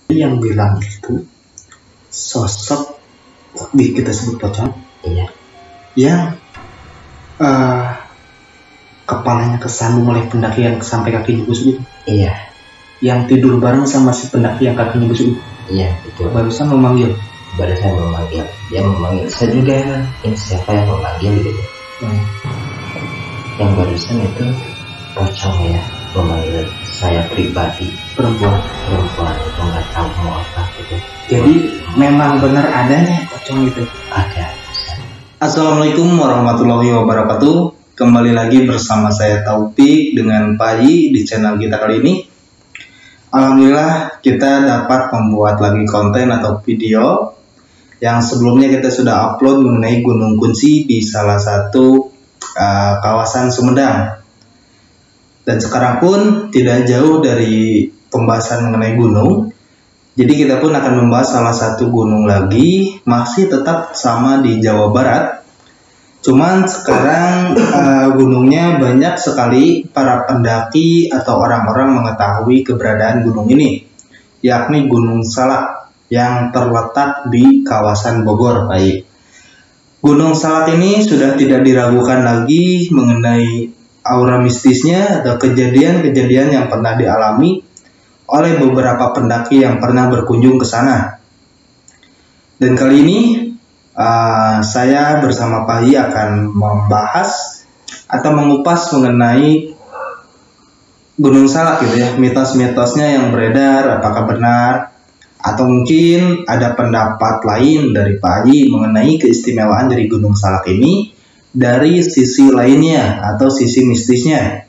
Yang bilang itu sosok kita sebut pocong, Iya. yang kepalanya kesandung oleh pendaki yang sampai kakinya busuk itu. Iya. Yang tidur bareng sama si pendaki yang kakinya busuk itu. Iya, betul. Barusan memanggil. Dia memanggil. Saya juga ini siapa yang memanggil gitu. Yang barusan itu pocong ya, memanggil saya pribadi. Perempuan Itu nggak tahu mau apa gitu. Jadi memang benar adanya pocong itu. Ada. Assalamualaikum warahmatullahi wabarakatuh. Kembali lagi bersama saya Taufik dengan Pai di channel kita kali ini. Alhamdulillah kita dapat membuat lagi konten atau video yang sebelumnya kita sudah upload mengenai Gunung Kunci di salah satu kawasan Sumedang. Dan sekarang pun tidak jauh dari pembahasan mengenai gunung. Jadi kita pun akan membahas salah satu gunung lagi, masih tetap sama di Jawa Barat. Cuman sekarang gunungnya banyak sekali para pendaki atau orang-orang mengetahui keberadaan gunung ini, yakni Gunung Salak yang terletak di kawasan Bogor. Baik. Gunung Salak ini sudah tidak diragukan lagi mengenai aura mistisnya atau kejadian-kejadian yang pernah dialami oleh beberapa pendaki yang pernah berkunjung ke sana. Dan kali ini saya bersama Pai akan membahas atau mengupas mengenai Gunung Salak gitu ya, mitos-mitosnya yang beredar, apakah benar atau mungkin ada pendapat lain dari Pai mengenai keistimewaan dari Gunung Salak ini dari sisi lainnya atau sisi mistisnya.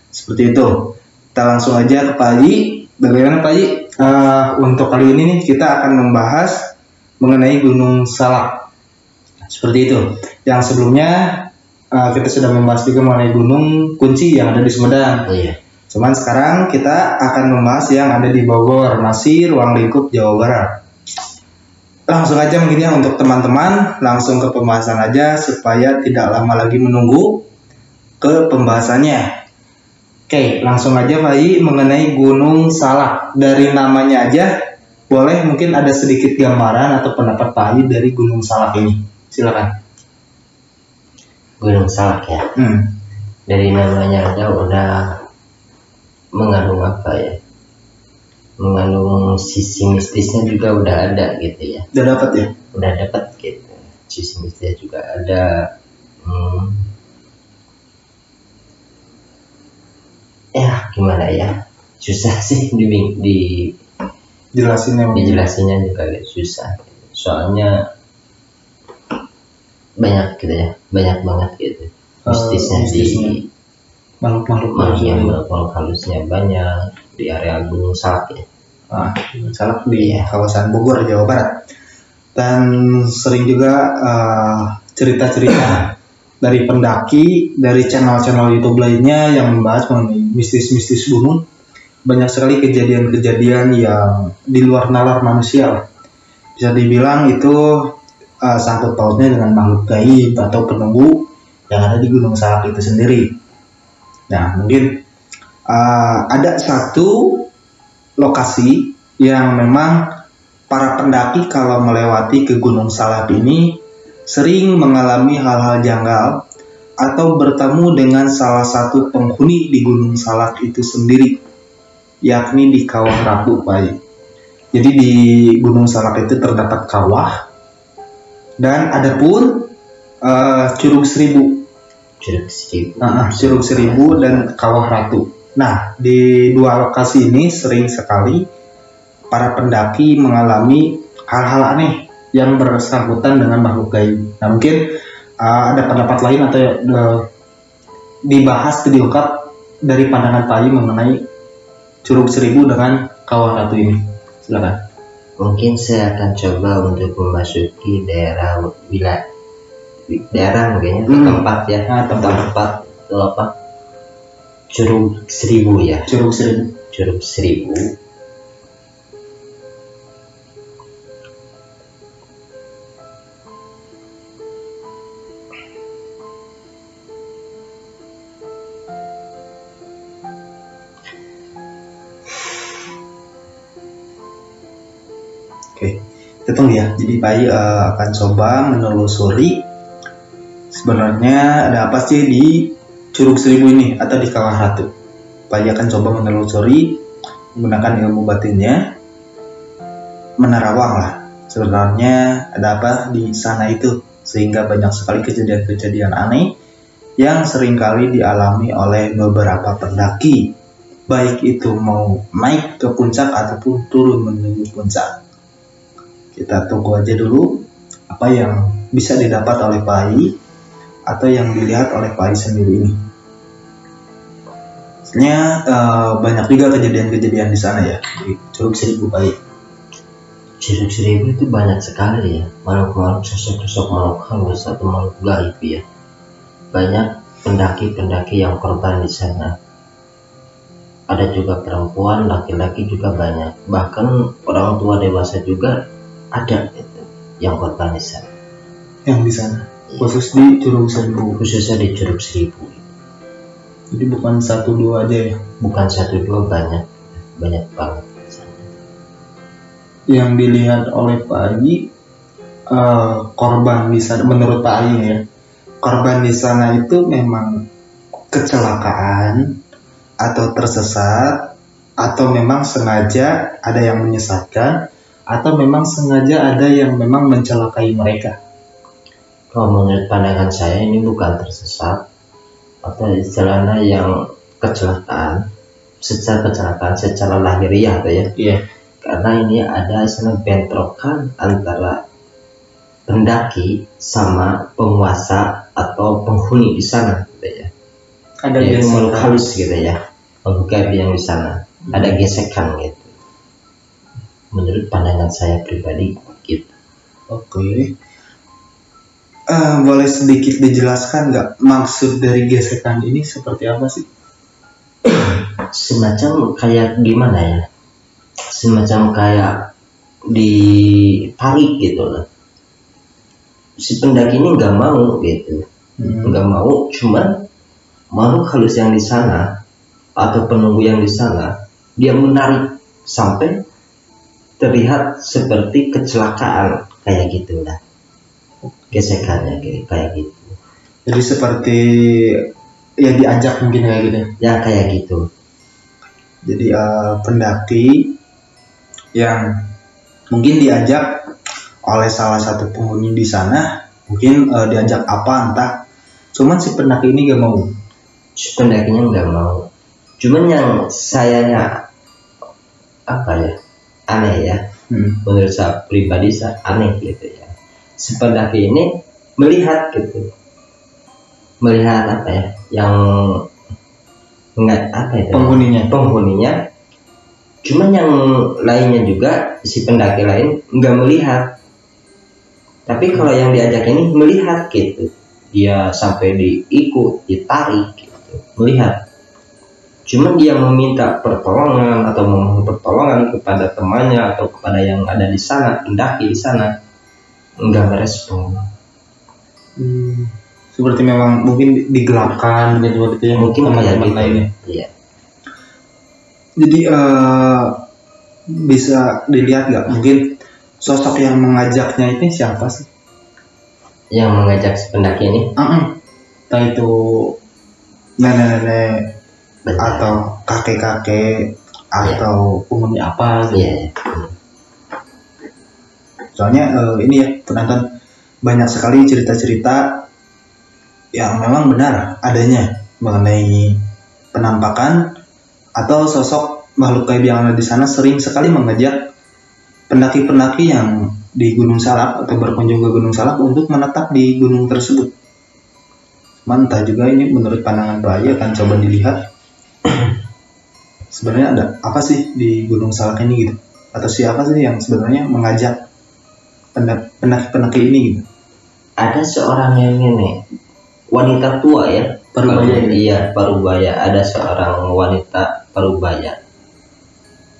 Seperti itu. Kita langsung aja ke Pai. Bagaimana Pak Haji? Untuk kali ini nih kita akan membahas mengenai Gunung Salak. Seperti itu. Yang sebelumnya kita sudah membahas juga mengenai Gunung Kunci yang ada di Sumedang. Oh, iya. Cuman sekarang kita akan membahas yang ada di Bogor, masih ruang lingkup Jawa Barat. Langsung aja mungkin ya untuk teman-teman, langsung ke pembahasan aja supaya tidak lama lagi menunggu ke pembahasannya. Oke, langsung aja Pak I mengenai Gunung Salak. Dari namanya aja, boleh mungkin ada sedikit gambaran atau pendapat Pak I dari Gunung Salak ini. Silakan. Gunung Salak ya. Dari namanya aja udah mengandung apa ya? Mengandung sisi mistisnya juga udah ada gitu ya. Udah dapat ya? Udah dapat gitu. Sisi mistisnya juga ada. Ya gimana ya, susah sih dijelasinnya juga susah, soalnya banyak gitu ya, banyak banget gitu mistisnya di makhluk halusnya banyak di area Gunung Salak ya. Gunung Salak di kawasan Bogor Jawa Barat. Dan sering juga cerita-cerita dari pendaki, dari channel-channel YouTube lainnya yang membahas mengenai mistis-mistis gunung. Banyak sekali kejadian-kejadian yang di luar nalar manusia. Bisa dibilang itu sangkut pautnya dengan makhluk gaib atau penunggu yang ada di Gunung Salak itu sendiri. Nah, mungkin ada satu lokasi yang memang para pendaki kalau melewati ke Gunung Salak ini sering mengalami hal-hal janggal atau bertemu dengan salah satu penghuni di Gunung Salak itu sendiri, yakni di Kawah Ratu, Pak. Jadi di Gunung Salak itu terdapat kawah dan ada pun Curug Seribu dan Kawah Ratu. Nah, di dua lokasi ini sering sekali para pendaki mengalami hal-hal aneh yang bersangkutan dengan makhluk gaib. Nah, mungkin ada pendapat lain atau dibahas, diungkap dari pandangan Pak Haji mengenai Curug Seribu dengan Kawah Ratu ini. Silakan. Mungkin saya akan coba untuk memasuki daerah mungkin tempat ya, tempat apa? Curug Seribu ya. Curug Seribu. Oke, kita tunggu ya. Jadi Pak I akan coba menelusuri sebenarnya ada apa sih di Curug Seribu ini atau di Kawah Ratu. Pak I akan coba menelusuri menggunakan ilmu batinnya, menerawang lah sebenarnya ada apa di sana itu, sehingga banyak sekali kejadian-kejadian aneh yang seringkali dialami oleh beberapa pendaki, baik itu mau naik ke puncak ataupun turun menuju puncak. Kita tunggu aja dulu apa yang bisa didapat oleh Pak I atau yang dilihat oleh Pak I sendiri ini. Sebenarnya banyak juga kejadian-kejadian di sana ya, di Curug Seribu Pak I. Curug Seribu itu banyak sekali ya, makhluk-makhluk, sosok-sosok makhluk halus atau makhluk gaib ya. Banyak pendaki-pendaki yang korban di sana. Ada juga perempuan, laki-laki juga banyak. Bahkan orang tua dewasa juga ada itu yang korban di sana. Yang di sana, khusus di Curug Seribu. Khususnya di Curug Seribu. Jadi bukan 1-2 aja ya? Bukan 1-2, banyak banget di sana. Yang dilihat oleh Pak I, korban di sana, menurut Pak I ya, korban di sana itu memang kecelakaan atau tersesat, atau memang sengaja ada yang menyesatkan, atau memang sengaja ada yang memang mencelakai mereka. Kalau menurut pandangan saya ini bukan tersesat atau istilahnya yang kecelakaan, secara lahiriah tuh ya. Iya. Karena ini ada istilah bentrokan antara pendaki sama penguasa atau penghuni di sana gitu ya. Ada yaitu makhluk halus gitu ya, makhluk gaib yang di sana. Ada gesekan gitu. Menurut pandangan saya pribadi gitu. Oke. Boleh sedikit dijelaskan nggak maksud dari gesekan ini seperti apa sih? Semacam kayak gimana ya? Semacam kayak ditarik gitu lah. Si pendaki ini nggak mau gitu, nggak mau. Cuman makhluk halus yang di sana atau penunggu yang di sana dia menarik sampai terlihat seperti kecelakaan kayak gitulah. Gesekannya kayak gitu. Jadi seperti ya diajak mungkin kayak gitu. Ya kayak gitu. Jadi pendaki yang mungkin diajak oleh salah satu penghuni di sana, mungkin diajak apa entah. Cuman si pendaki ini gak mau. Si pendakinya nggak mau. Cuman yang sayanya apa ya? Aneh ya. Menurut saya pribadi aneh gitu ya. Si pendaki ini melihat gitu, melihat apa ya, yang nggak apa itu penghuninya. Cuman yang lainnya juga si pendaki lain nggak melihat, tapi kalau yang diajak ini melihat gitu, dia sampai diikut, ditarik gitu, melihat. Cuman dia meminta pertolongan atau memohon pertolongan kepada temannya atau kepada yang ada di sana, pendaki di sana, enggak merespon. Seperti memang mungkin digelapkan gitu ya, mungkin kayak gitu lainnya. Iya. Jadi bisa dilihat nggak mungkin sosok yang mengajaknya ini siapa sih? Yang mengajak si pendaki ini? Entah itu nenek-nenek atau kakek-kakek atau penghuni apa gitu. Iya. Soalnya ini ya penonton, banyak sekali cerita-cerita yang memang benar adanya mengenai penampakan atau sosok makhluk gaib yang ada di sana sering sekali mengajak pendaki-pendaki yang di Gunung Salak atau berkunjung ke Gunung Salak untuk menetap di gunung tersebut. Mantap juga ini menurut pandangan Pak I akan coba dilihat sebenarnya ada apa sih di Gunung Salak ini gitu, atau siapa sih yang sebenarnya mengajak pendaki-pendaki ini gitu. Ada seorang yang ini wanita tua ya, Parubaya. Iya, Parubaya. Ada seorang wanita Parubaya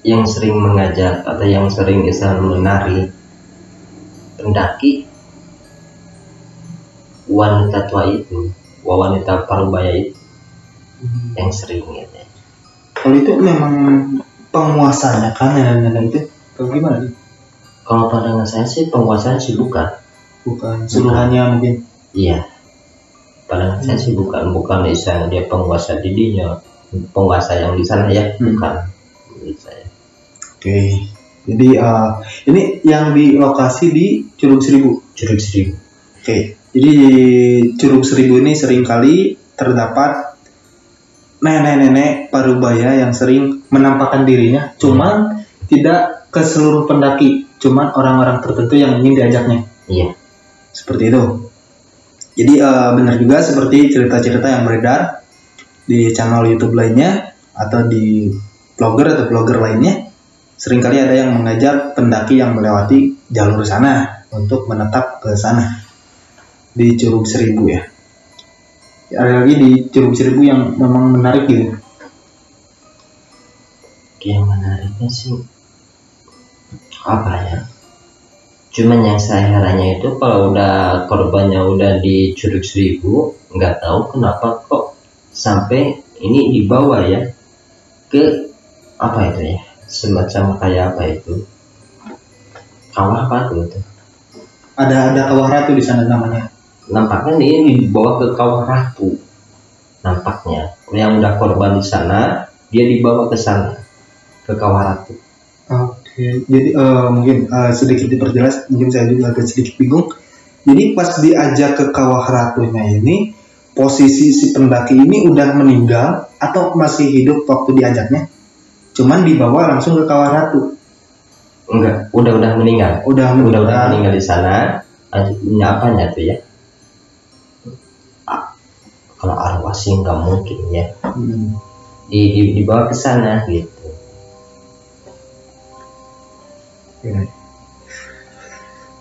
yang sering mengajak atau yang sering menari pendaki. Wanita tua itu, wanita Parubaya itu yang sering gitu. Kalau itu memang penguasanya kan nenek-nenek itu, atau gimana? Kalau pandangan saya sih penguasaan sih bukan suruhannya mungkin. Iya, pandangan saya sih bukan istilah dia penguasa didinya, penguasa yang di sana ya, bukan menurut saya. Oke. Jadi ini yang di lokasi di Curug Seribu. Oke. Jadi di Curug Seribu ini seringkali terdapat nenek-nenek parubaya yang sering menampakkan dirinya, cuman tidak ke seluruh pendaki, cuman orang-orang tertentu yang ingin diajaknya. Iya. Seperti itu. Jadi benar juga seperti cerita-cerita yang beredar di channel YouTube lainnya atau di blogger lainnya, seringkali ada yang mengajak pendaki yang melewati jalur sana untuk menetap ke sana di Curug Seribu ya. Ada lagi di Curug Seribu yang memang menarik gitu. Yang menariknya sih apa ya? Cuman yang saya herannya itu kalau udah korbannya udah di Curug Seribu, nggak tahu kenapa kok sampai ini dibawa ya ke apa itu ya, semacam kayak apa itu, kawah apa itu? Ada kawah ratu di sana namanya. Nampaknya ini dibawa ke kawah ratu. Nampaknya yang udah korban di sana dia dibawa ke sana ke kawah ratu. Oke, jadi mungkin sedikit diperjelas, mungkin saya juga agak sedikit bingung. Jadi pas diajak ke kawah ratunya ini, posisi si pendaki ini udah meninggal atau masih hidup waktu diajaknya? Cuman dibawa langsung ke kawah ratu. Enggak, udah meninggal. Udah meninggal di sana. Apanya tuh ya? Kalau arwah sih nggak mungkin ya. Dibawa ke sana gitu.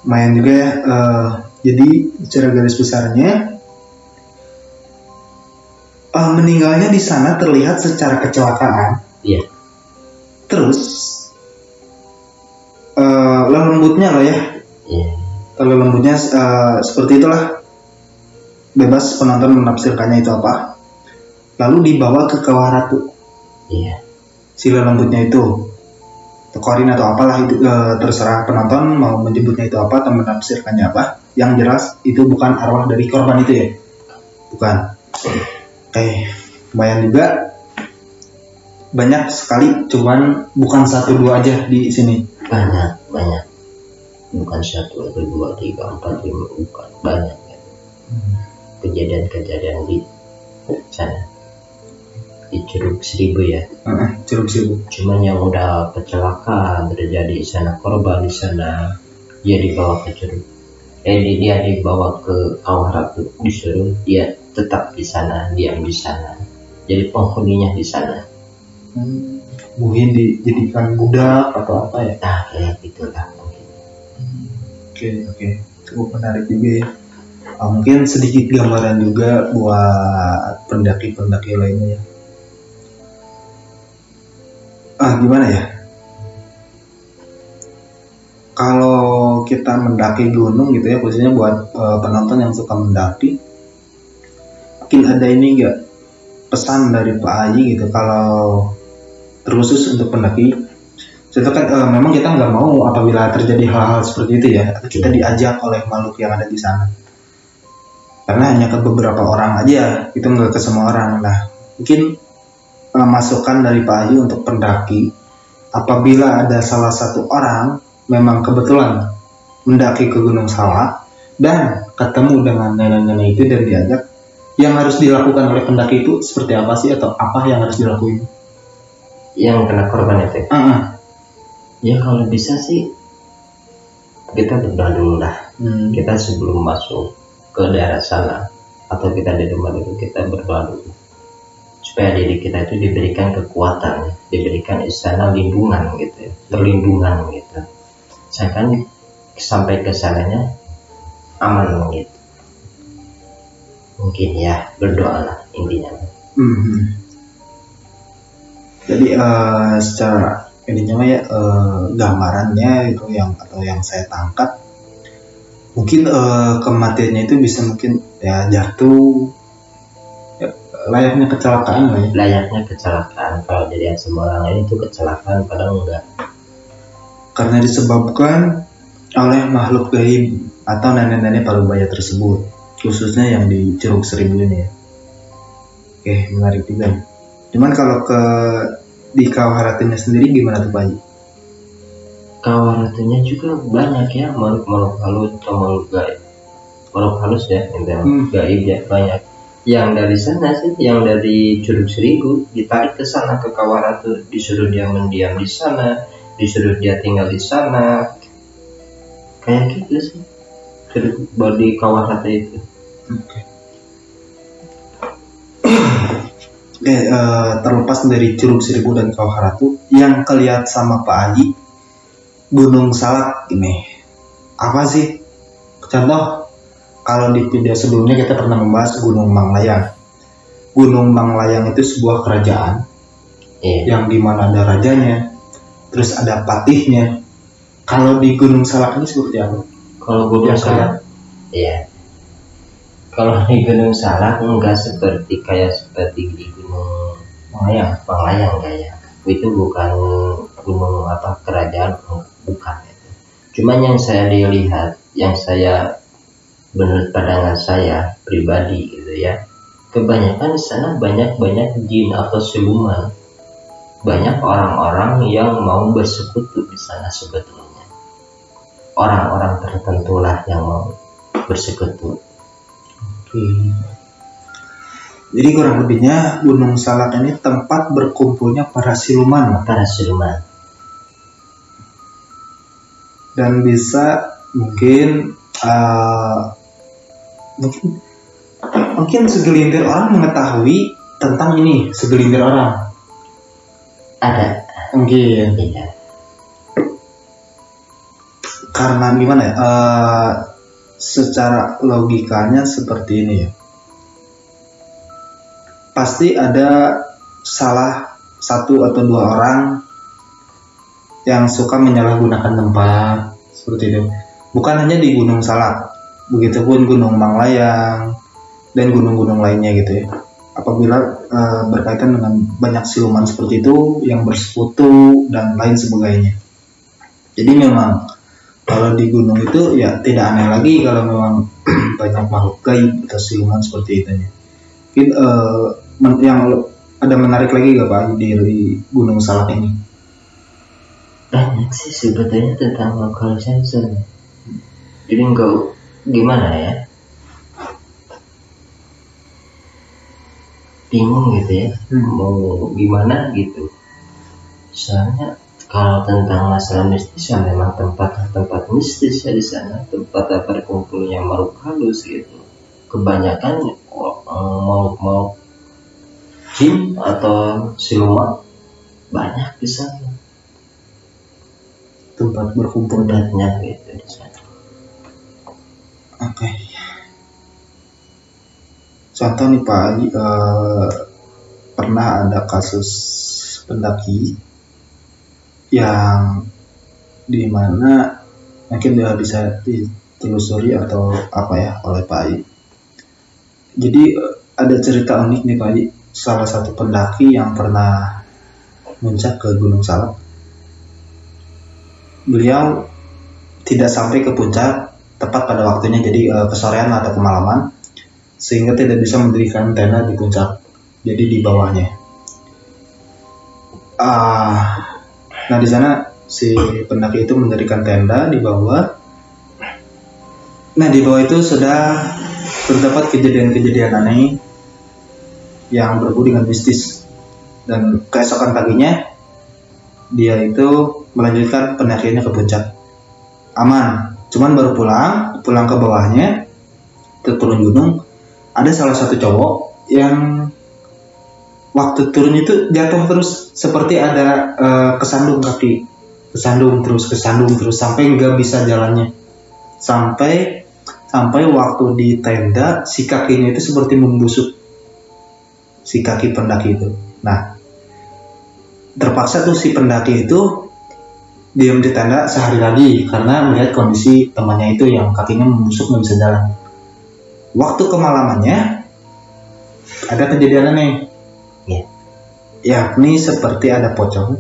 Lumayan juga ya. Jadi secara garis besarnya meninggalnya di sana terlihat secara kecelakaan. Iya. Terus lembutnya loh ya. Iya. Lembutnya seperti itulah. Bebas penonton menafsirkannya itu apa. Lalu dibawa ke kawah ratu. Iya. Sila lembutnya itu tekorin atau apalah itu terserah penonton mau menyebutnya itu apa atau menafsirkannya apa. Yang jelas itu bukan arwah dari korban itu ya. Bukan. Oke, lumayan juga. Banyak sekali, cuman bukan 1-2 aja di sini. Banyak. Bukan 1 atau 2, 3, 4, 5, bukan banyak ya. Kejadian-kejadian di sana di Curug Seribu ya. Curug Seribu. Cuman yang udah kecelakaan terjadi di sana, korban di sana, dia dibawa ke Curug. Dia dibawa ke kawah ratu, disuruh dia tetap di sana, diam di sana. Jadi penghuninya di sana. Mungkin dijadikan budak atau apa ya? Nah, kayak gitulah mungkin. Oke. Cukup menarik juga ya. Mungkin sedikit gambaran juga buat pendaki-pendaki lainnya ya. Gimana ya? Kalau kita mendaki gunung gitu ya, khususnya buat penonton yang suka mendaki, mungkin ada ini enggak pesan dari Pak Haji gitu kalau terkhusus untuk pendaki. Contoh kan memang kita nggak mau apabila terjadi hal-hal seperti itu ya, kita diajak oleh makhluk yang ada di sana. Karena hanya ke beberapa orang aja, itu nggak ke semua orang. Nah, mungkin masukan dari Pak Haji untuk pendaki, apabila ada salah satu orang memang kebetulan mendaki ke Gunung Salak dan ketemu dengan nenek-nenek itu dan diajak, yang harus dilakukan oleh pendaki itu seperti apa sih, atau apa yang harus dilakukan? Yang kena korban itu? Ya kalau bisa sih kita berdoa dulu lah. Kita sebelum masuk ke daerah sana atau kita di rumah dulu, kita berdoa dulu supaya diri kita itu diberikan kekuatan, diberikan istana lindungan gitu ya, perlindungan gitu. Saya kan sampai ke sananya aman gitu. Mungkin ya berdoa lah intinya. Jadi secara intinya ya gambarannya itu yang saya tangkap, mungkin kematiannya itu bisa mungkin ya jatuh, ya, layaknya kecelakaan lah ya. Layaknya kecelakaan, kalau jadi semua orang ini tuh kecelakaan padahal enggak. Karena disebabkan oleh makhluk gaib atau nenek-nenek parubaya tersebut, khususnya yang di Curug Seribu ini ya. Oke, menarik juga. Cuman kalau di Kawah Ratunya sendiri gimana tuh Pak Haji? Kawah Ratunya juga banyak ya makhluk halus atau makhluk gaib. Makhluk halus ya, gaib ya banyak. Yang dari sana sih, yang dari Curug Seribu ditarik ke sana ke Kawah Ratu, disuruh dia mendiam di sana, disuruh dia tinggal di sana, kayak gitu sih. Di Kawah Ratu itu. Terlepas dari Curug Seribu dan Kawah Ratu, yang kelihatan sama Pak Haji, Gunung Salak ini apa sih? Contoh, kalau di video sebelumnya kita pernah membahas Gunung Manglayang. Gunung Manglayang itu sebuah kerajaan yang dimana ada rajanya, terus ada patihnya. Kalau di Gunung Salak ini seperti apa? Kalau Gunung Salak, iya. Kalau di Gunung Salak enggak seperti di Gunung Manglayang kayak. Itu bukan gunung kerajaan, bukan itu. Cuman yang saya lihat, yang saya menurut pandangan saya pribadi gitu ya, kebanyakan di sana banyak jin atau siluman. Banyak orang-orang yang mau bersekutu di sana sebetulnya. Orang-orang tertentu lah yang mau bersekutu. Jadi kurang lebihnya Gunung Salak ini tempat berkumpulnya para siluman. Dan bisa mungkin segelintir orang mengetahui tentang ini, segelintir orang. Ada. Mungkin. Iya. Karena gimana ya? Secara logikanya seperti ini ya. Pasti ada salah satu atau dua orang yang suka menyalahgunakan tempat seperti itu. Bukan hanya di Gunung Salak, begitupun Gunung Manglayang dan gunung-gunung lainnya gitu ya. Apabila berkaitan dengan banyak siluman seperti itu yang bersekutu dan lain sebagainya. Jadi memang kalau di gunung itu ya tidak aneh lagi kalau memang banyak makhluk gaib atau siluman seperti itu. Mungkin yang ada menarik lagi gak Pak di Gunung Salak ini? Banyak sih sebetulnya tentang local sensor. Jadi enggak gimana ya, bingung gitu ya, mau gimana gitu. Soalnya kalau tentang masalah mistis ya memang tempat mistis ya di sana, tempat berkumpulnya makhluk halus gitu. Kebanyakan mau jin atau siluman banyak di sana. Tempat berkumpul banyak gitu di sana. Oke. Contoh nih Pak Haji, pernah ada kasus pendaki yang dimana mungkin dia bisa ditelusuri atau apa ya oleh Pak Haji. Jadi ada cerita unik nih Pak Haji, salah satu pendaki yang pernah muncak ke Gunung Salak. Beliau tidak sampai ke puncak tepat pada waktunya, jadi kesorean atau kemalaman, sehingga tidak bisa mendirikan tenda di puncak, jadi di bawahnya. Nah di sana si pendaki itu mendirikan tenda di bawah. Nah di bawah itu sudah terdapat kejadian-kejadian aneh yang berbau dengan mistis, dan keesokan paginya dia itu melanjutkan pendakiannya ke puncak aman. Cuman baru pulang ke bawahnya, turun gunung, ada salah satu cowok yang waktu turun itu jatuh terus, seperti ada kesandung kaki, kesandung terus sampai nggak bisa jalannya, sampai waktu di tenda si kakinya itu seperti membusuk, si kaki pendaki itu. Nah terpaksa tuh si pendaki itu diam di tenda sehari lagi karena melihat kondisi temannya itu yang kakinya membusuk nggak bisa jalan. Waktu kemalamannya ada kejadian aneh, yakni seperti ada pocong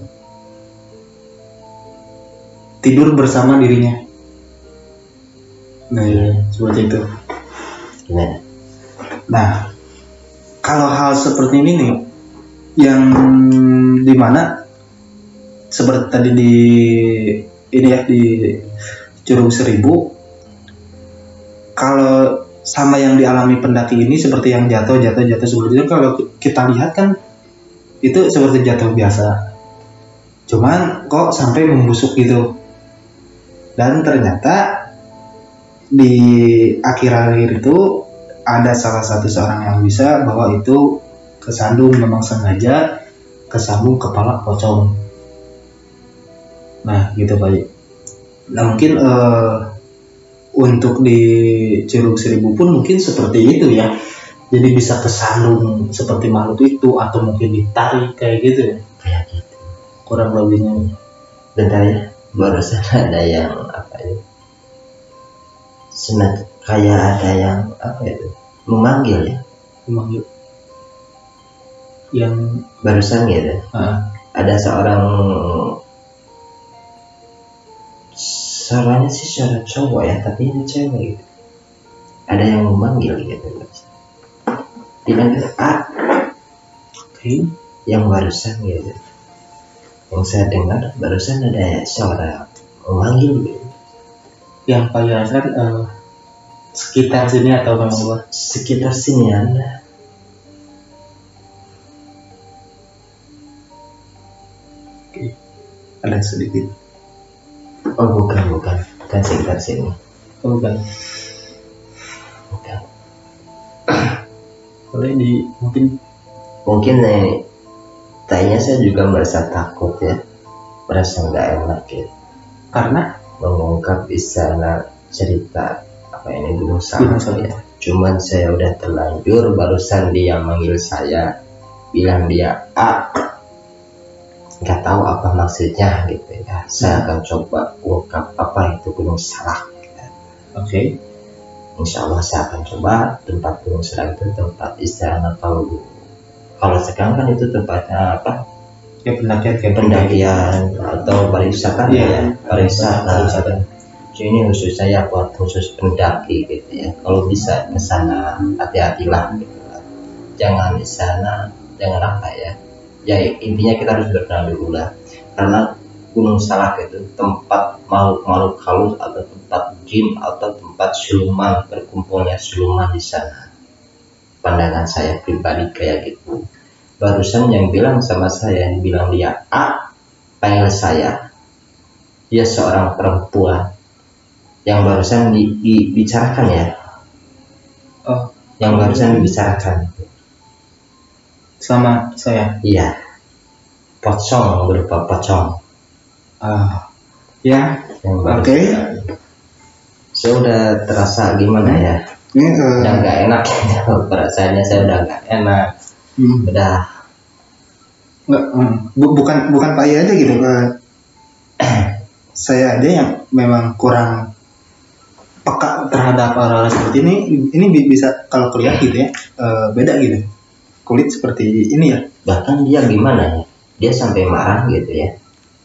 tidur bersama dirinya. Nah, iya, seperti itu. Gimana? Nah, kalau hal seperti ini nih, yang dimana seperti tadi di ini ya di Curug Seribu, kalau sama yang dialami pendaki ini seperti yang jatuh seperti itu, kalau kita lihat kan itu seperti jatuh biasa, cuman kok sampai membusuk gitu. Dan ternyata di akhir-akhir itu ada salah satu seorang yang bisa bahwa itu kesandung, memang sengaja kesandung kepala pocong. Nah gitu Pak. Nah mungkin untuk di Curug Seribu pun mungkin seperti itu ya. Jadi bisa kesandung seperti makhluk itu, atau mungkin ditarik kayak gitu ya. Kayak gitu. Kurang lebihnya. Bentar ya, barusan ada yang apa ya? Kayak ada yang apa itu? Memanggil ya. Memanggil. Yang barusan gitu. Ada seorang, suaranya sih suara cowok ya, tapi ini cewek gitu. Ada yang memanggil gitu. Bilang gitu, yang barusan gitu. Yang saya dengar barusan ada suara memanggil gitu. Yang Pak Yasan sekitar sini atau memang sekitar sini ada. Ada sedikit. Oh bukan sekitar sini. Oh bukan. Boleh di mungkin nih, tanya saya juga merasa takut ya, merasa nggak enak ya, karena mengungkap istana cerita apa ini dulu sama ya. Cuman saya udah terlanjur, barusan dia manggil saya, bilang dia nggak tahu apa maksudnya gitu ya. Saya akan coba ungkap apa itu Gunung Salak. Oke. Insya Allah saya akan coba. Tempat Gunung Salak itu tempat istirahat, atau kalau sekarang kan itu tempatnya apa? Ya pendakian atau pariwisata ya. Pariwisata. Ini khusus saya buat khusus pendaki gitu ya. Kalau bisa ke sana hati-hatilah gitu. Jangan di sana, jangan apa ya. Ya intinya kita harus berkenal dulu lah. Karena Gunung Salak itu tempat makhluk halus, atau tempat jin, atau tempat siluman, berkumpulnya siluman di sana. Pandangan saya pribadi kayak gitu. Barusan yang bilang sama saya, yang bilang dia panggil saya, dia seorang perempuan yang barusan dibicarakan ya. Yang barusan dibicarakan sama saya. Iya, pocong, berupa pocong. Ya, oke. Saya udah terasa gimana ya? Udah nggak enak. Perasaannya saya udah nggak enak. Udah. Bukan Pak I aja gitu. Saya aja yang memang kurang peka terhadap hal-hal seperti ini. Ini bisa kalau kelihatan gitu ya, beda gitu. Kulit seperti ini ya. Bahkan dia gimana ya? Dia sampai marah gitu ya.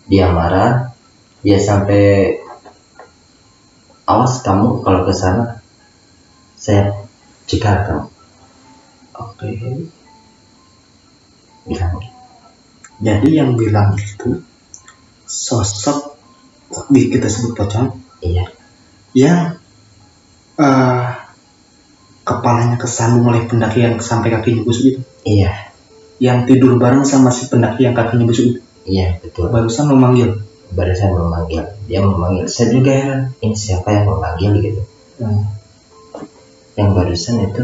Dia marah, dia sampai, awas kamu kalau ke sana saya cegat kamu. Oke. Bilang. Jadi yang bilang itu sosok kita sebut pocong. Iya. Yang kepalanya kesandung oleh pendaki yang sampai kakinya busuk itu. Iya. Yang tidur bareng sama si pendaki yang kakinya busuk itu. Iya betul. Barusan memanggil. Dia memanggil. Saya juga heran, ini siapa yang memanggil gitu. Yang barusan itu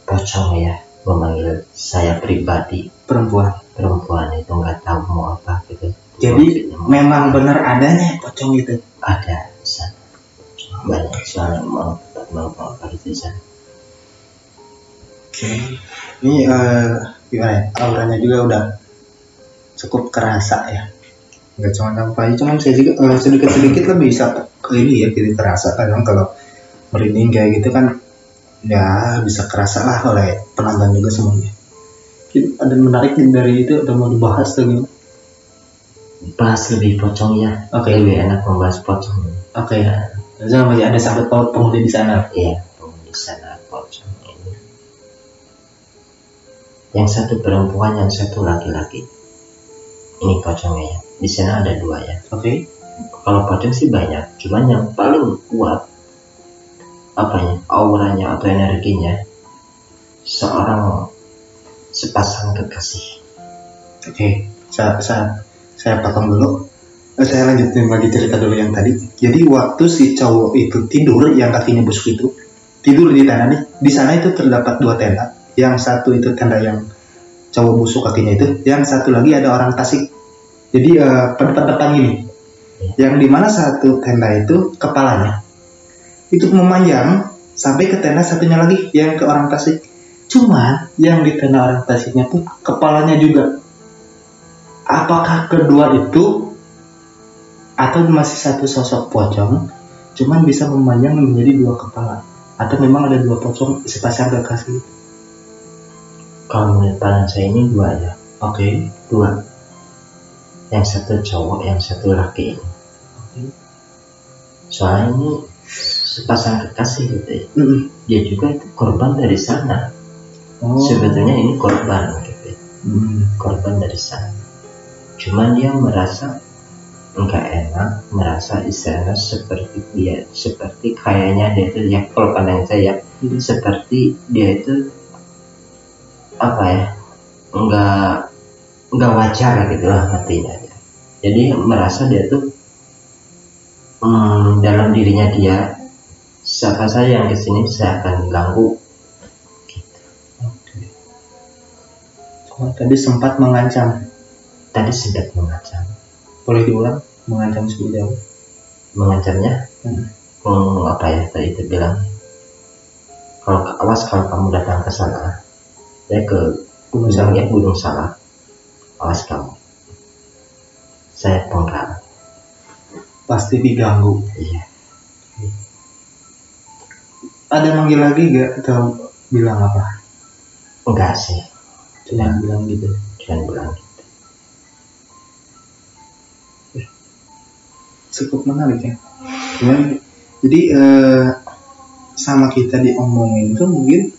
pocong ya, memanggil saya pribadi. Perempuan itu nggak tahu mau apa gitu. Jadi memang benar adanya pocong itu. Ada di sana. Banyak soalnya mau di sana. Oke. Ini gimana ya? Auranya juga udah cukup kerasa ya. Nggak cuma sampai, cuman saya juga sedikit lebih bisa ke ini ya, jadi terasa kadang kalau merinding kayak gitu kan ya bisa kerasa lah oleh penonton juga semuanya. Ada menarik dari itu, udah mau dibahas lagi. Bahas lebih pocong ya. Oke. Lebih enak membahas pocong. Oke. Jadi masih ada sahabat paut penghuni di sana. Iya, penghuni di sana pocong ini. Yang satu perempuan, yang satu laki-laki. Ini pocongnya ya. Di sana ada 2 ya. Oke. Kalau pocong sih banyak, cuman yang paling kuat auranya atau energinya seorang sepasang kekasih. Oke. Saya potong dulu. Saya lanjutin lagi cerita dulu yang tadi. Jadi waktu si cowok itu tidur, yang kakinya busuk itu tidur di tenda nih. Di sana itu terdapat 2 tenda. Yang satu itu tenda yang cowok busuk kakinya itu. Yang satu lagi ada orang Tasik. Jadi depan ini. Yang dimana satu tenda itu kepalanya itu memanjang sampai ke tenda satunya lagi yang ke orang Tasik. Cuma yang di tenda orang Tasiknya pun kepalanya juga. Apakah kedua itu atau masih satu sosok pocong, cuman bisa memanjang menjadi 2 kepala, atau memang ada 2 pocong sepasang kekasih? Kalau menurut pandangan saya ini 2 ya. Oke. 2. Yang satu cowok, yang satu laki. Soalnya ini sepasang kekasih gitu ya. Dia juga itu korban dari sana. Sebetulnya ini korban gitu ya. Korban dari sana. Cuman dia merasa enggak enak, merasa istilahnya seperti kayaknya dia itu ya, kalau pandangan saya seperti dia itu enggak wajar gitu lah matinya ya. Jadi merasa dia itu dalam dirinya dia, siapa saja yang kesini saya akan ganggu gitu. Tadi sempat mengancam. Boleh diulang? Mengancam seperti jauh? Mengancamnya tadi itu bilang kalau kamu datang ke sana ke Gunung Salak, awas kamu, saya penggal, pasti diganggu. Iya. Ada manggil lagi gak atau bilang apa? Enggak sih, Cuma bilang gitu. Cukup menarik ya. Jadi sama kita diomongin itu mungkin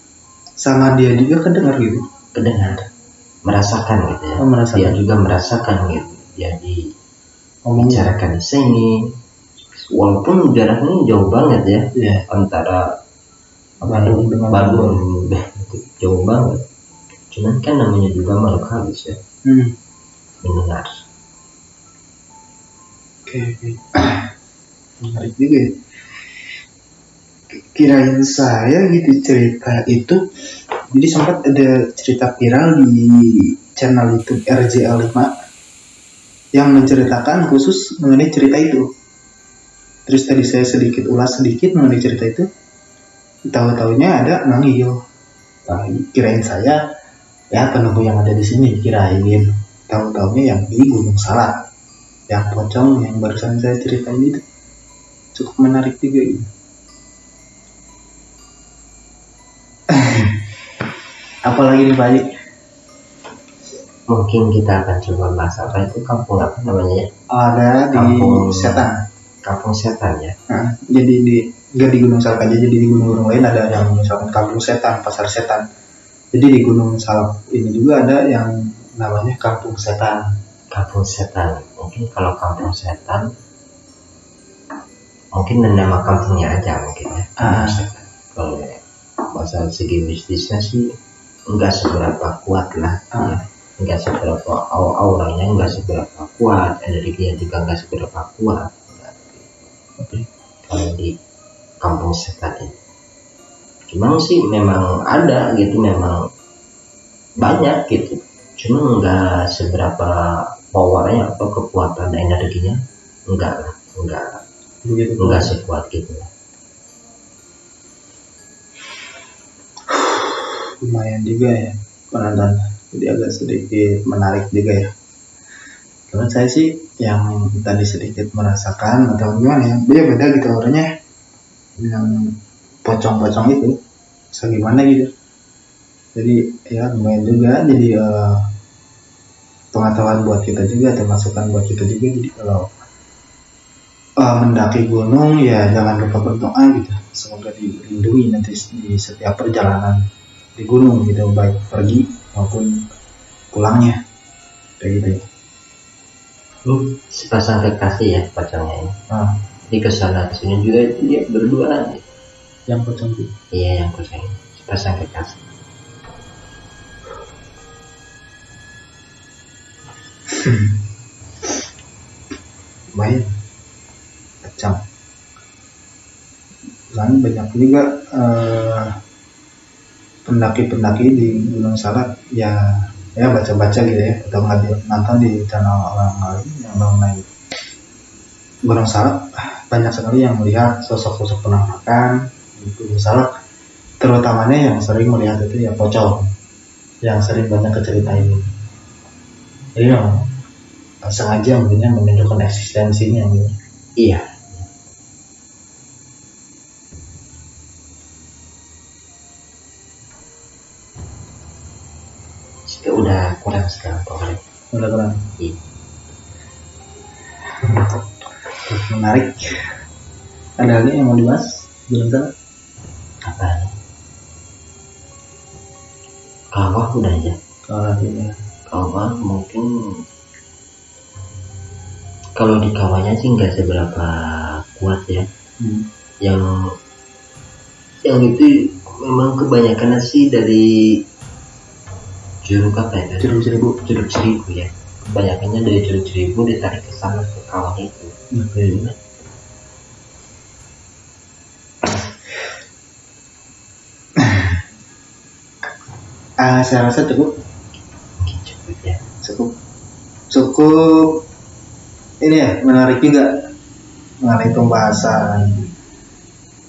sama dia juga kedengar gitu. Merasakan gitu ya. Dia juga merasakan gitu. Jadi membicarakan di sini, walaupun jaraknya jauh banget ya. Antara Bandung dengan Bandung jauh banget. Cuman kan namanya juga makhluk halus ya. Mendengar. Oke. Menarik juga ya. Kirain saya gitu cerita itu. Jadi sempat ada cerita viral di channel YouTube RJL5 yang menceritakan khusus mengenai cerita itu. Terus tadi saya ulas sedikit mengenai cerita itu. Tahu-taunya ada manggil. Kirain saya ya penunggu yang ada di sini, kirain. Tahu-taunya yang di Gunung Salak. Yang pocong yang barusan saya ceritain itu cukup menarik juga ini. Apalagi nih Pak Haji? Mungkin kita akan coba bahas apa itu kampung apa namanya ya? Ada di Kampung Setan. Kampung Setan ya. Jadi nggak di Gunung Salak aja, jadi di gunung-gunung lain ada yang misalkan Kampung Setan, Pasar Setan. Jadi di Gunung Salak ini juga ada yang namanya Kampung Setan. Kampung Setan. Mungkin kalau Kampung Setan mungkin nama kampungnya aja mungkin ya. Kampung Setan. Kalau masalah segi mistisnya sih enggak seberapa kuat lah. Ya. Enggak seberapa auranya enggak seberapa kuat, energinya juga enggak seberapa kuat. Kalau di Kampung Setan ini. Cuma sih memang ada gitu, memang banyak gitu. Cuma enggak seberapa powernya atau kekuatan energinya, enggak sekuat gitu. Lumayan juga ya penonton, jadi agak sedikit menarik juga ya. Kalau saya sih yang tadi sedikit merasakan atau gimana ya, beda gitu orangnya. Yang pocong-pocong itu segimana gitu. Jadi ya lumayan juga, jadi pengetahuan buat kita juga atau masukan buat kita juga. Jadi kalau mendaki gunung ya jangan lupa berdoa gitu, semoga dilindungi nanti di setiap perjalanan di gunung gitu, baik pergi maupun pulangnya kayak gitu ya. Sepasang kekasih ya pocongnya ini. Di kesana sini juga itu dia berdua. Yang pocong itu? Iya, yang pocong ini sepasang kekasih. Baik, pocong. Kan banyak juga pendaki-pendaki di Gunung Salak ya baca-baca gitu ya, atau nonton di channel orang lain yang mengenai Gunung Salak. Banyak sekali yang melihat sosok-sosok penampakan di Gunung Salak, terutamanya yang sering melihat itu ya pocong, yang sering banyak keceritain ini. Jadi memang sengaja mungkinnya menunjukkan eksistensinya gitu. Iya. Udah kurang sekarang pokoknya. Udah kurang. Iya. Menarik. Ada lagi yang mau dibahas? Belum tahu. Apa? Kawah udah aja. Kawah mungkin kalau di kawahnya sih nggak seberapa kuat ya. Yang itu memang kebanyakan sih dari Curug Seribu ya. Kebanyakannya dari Curug Seribu ditarik ke sana ke kawah itu. Saya rasa cukup ya. Cukup ini ya, menarik juga mengenai pembahasan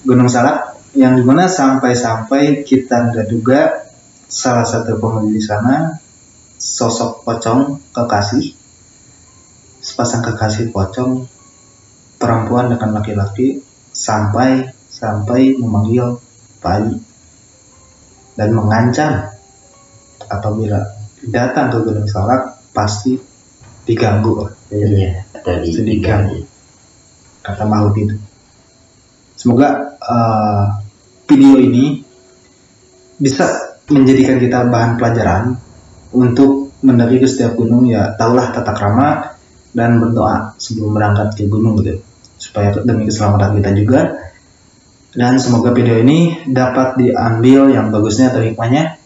Gunung Salak, yang dimana sampai kita nggak duga salah satu penghuni di sana sosok pocong kekasih, sepasang kekasih pocong perempuan dengan laki-laki sampai memanggil Pak dan mengancam apabila datang ke Gunung Salak pasti diganggu. Iya, diganggu kata makhluk itu. Semoga video ini bisa menjadikan kita bahan pelajaran untuk mendaki ke setiap gunung ya. Tahulah tata krama dan berdoa sebelum berangkat ke gunung gitu, supaya demi keselamatan kita juga. Dan semoga video ini dapat diambil yang bagusnya atau hikmahnya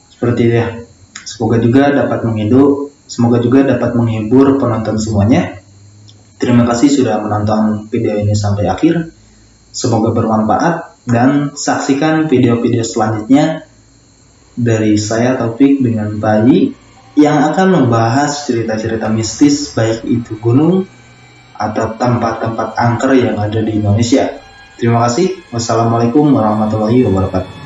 seperti itu ya. Semoga juga dapat menghibur penonton semuanya. Terima kasih sudah menonton video ini sampai akhir. Semoga bermanfaat dan saksikan video-video selanjutnya dari saya Taufik dengan Bayi yang akan membahas cerita-cerita mistis, baik itu gunung atau tempat-tempat angker yang ada di Indonesia. Terima kasih. Wassalamualaikum warahmatullahi wabarakatuh.